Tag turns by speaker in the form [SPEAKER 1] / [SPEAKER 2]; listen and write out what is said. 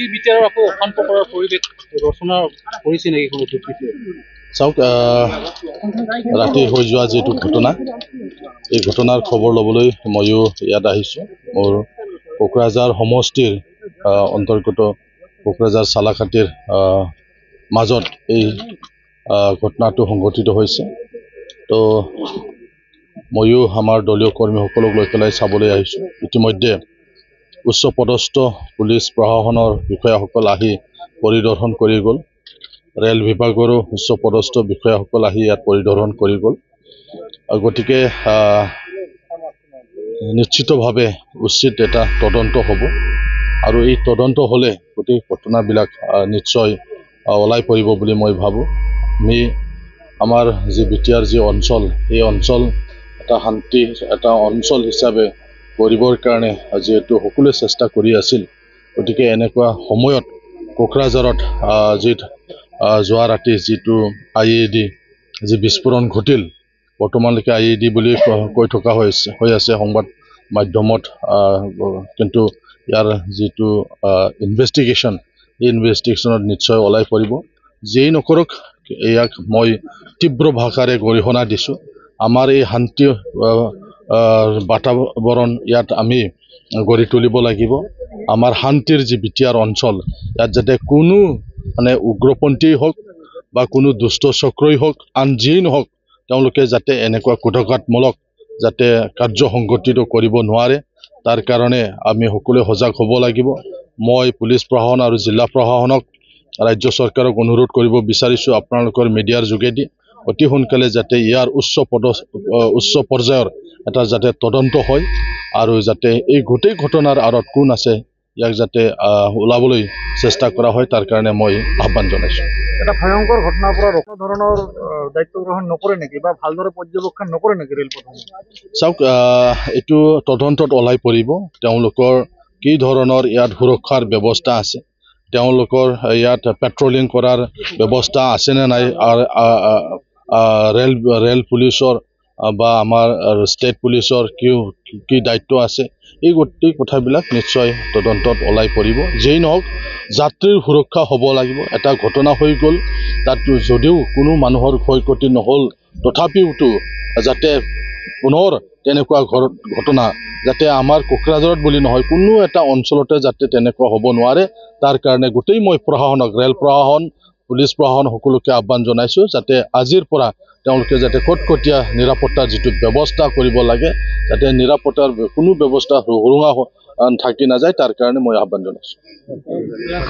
[SPEAKER 1] এই বিচাৰৰ আকৌ অশান্ত কৰাৰ পৰিৱেশ ৰচনা কৰিছে নেকি কোনো দুৰ্বৃত্তই?
[SPEAKER 2] চাওক, ৰাতি হৈ যোৱা যিটো ঘটনা, এই ঘটনাৰ খবৰ ল'বলৈ ময়ো ইয়াত আহিছোঁ। মোৰ কোকৰাঝাৰ সমষ্টিৰ অন্তৰ্গত কোকৰাঝাৰ চালাকাটিৰ মাজত এই ঘটনাটো সংঘটিত হৈছে। তো ময়ো আমাৰ দলীয় কৰ্মীসকলক লৈ পেলাই চাবলৈ আহিছোঁ। ইতিমধ্যে উচ্চ পদস্থ পুলিচ প্ৰশাসনৰ বিষয়াসকল আহি পৰিদৰ্শন কৰি গ'ল। ৰেল বিভাগৰো উচ্চ পদস্থ বিষয়াসকল আহি ইয়াত পৰিদৰ্শন কৰি গ'ল। গতিকে নিশ্চিতভাৱে উচিত এটা তদন্ত হ'ব, আৰু এই তদন্ত হ'লে গোটেই ঘটনাবিলাক নিশ্চয় ওলাই পৰিব বুলি মই ভাবোঁ। আমাৰ যি বিটিআৰ যি অঞ্চল, এই অঞ্চল এটা শান্তি এটা অঞ্চল হিচাপে কৰিবৰ কাৰণে যিহেতু সকলোৱে চেষ্টা কৰি আছিল, গতিকে এনেকুৱা সময়ত কোকৰাঝাৰত যোৱা ৰাতি যিটো IED যি বিস্ফোৰণ ঘটিল, বৰ্তমানলৈকে IED বুলি কৈ থকা হৈ আছে সংবাদ মাধ্যমত, কিন্তু ইয়াৰ যিটো ইনভেষ্টিগেশ্যন, এই ইনভেষ্টিগেশ্যনত নিশ্চয় ওলাই পৰিব। যিয়েই নকৰক, ইয়াক মই তীব্ৰ ভাষাৰে গৰিহণা দিছোঁ। আমাৰ এই শান্তি বাতাবৰণ ইয়াত আমি গঢ়ি তুলিব লাগিব। আমাৰ শান্তিৰ যি বিটিআৰ অঞ্চল, ইয়াত যাতে কোনো উগ্ৰপন্থীয়েই হওক বা কোনো দুষ্ট চক্ৰই হওক, আন যিয়েই নহওক, তেওঁলোকে যাতে এনেকুৱা কুটঘাতমূলক যাতে কাৰ্য সংঘটিত কৰিব নোৱাৰে, তাৰ কাৰণে আমি সকলোৱে সজাগ হ'ব লাগিব। মই পুলিচ প্ৰশাসন আৰু জিলা প্ৰশাসনক, ৰাজ্য চৰকাৰক অনুৰোধ কৰিব বিচাৰিছোঁ, আপোনালোকৰ মিডিয়াৰ যোগেদি অতি সোনকালে যাতে ইয়াৰ উচ্চ পৰ্যায়ৰ এটা যাতে তদন্ত হয়, আৰু যাতে এই গোটেই ঘটনাৰ আঁৰত কোন আছে ইয়াক যাতে ওলাবলৈ চেষ্টা কৰা হয়, তাৰ কাৰণে মই আহ্বান জনাইছোঁ।
[SPEAKER 1] এটা ভয়ংকৰ ঘটনাৰ পৰা কোনো ধৰণৰ দায়িত্ব গ্ৰহণ নকৰে নেকি, বা ভালদৰে পৰ্যবেক্ষণ নকৰে নেকি ৰেলপথসমূহ?
[SPEAKER 2] চাওক, এইটো তদন্তত ওলাই পৰিব তেওঁলোকৰ কি ধৰণৰ ইয়াত সুৰক্ষাৰ ব্যৱস্থা আছে, তেওঁলোকৰ ইয়াত পেট্ৰলিং কৰাৰ ব্যৱস্থা আছেনে নাই, ৰেল পুলিচৰ বা আমাৰ ষ্টেট পুলিচৰ কি দায়িত্ব আছে, এই গোটেই কথাবিলাক নিশ্চয় তদন্তত ওলাই পৰিব। যেই নহওক, যাত্ৰীৰ সুৰক্ষা হ'ব লাগিব। এটা ঘটনা হৈ গ'ল, তাত যদিও কোনো মানুহৰ ক্ষয় ক্ষতি নহ'ল, তথাপিওতো যাতে পুনৰ তেনেকুৱা ঘটনা যাতে আমাৰ কোকৰাঝাৰত বুলি নহয়, কোনো এটা অঞ্চলতে যাতে তেনেকুৱা হ'ব নোৱাৰে, তাৰ কাৰণে গোটেই মই প্ৰশাসনক, ৰেল প্ৰশাসন, পুলিচ প্ৰশাসন সকলোকে আহ্বান জনাইছোঁ, যাতে আজিৰ পৰা তেওঁলোকে যাতে কটকটীয়া নিৰাপত্তাৰ যিটো ব্যৱস্থা কৰিব লাগে, যাতে নিৰাপত্তাৰ কোনো ব্যৱস্থা সুৰুঙা থাকি নাযায়, তাৰ কাৰণে মই আহ্বান জনাইছোঁ।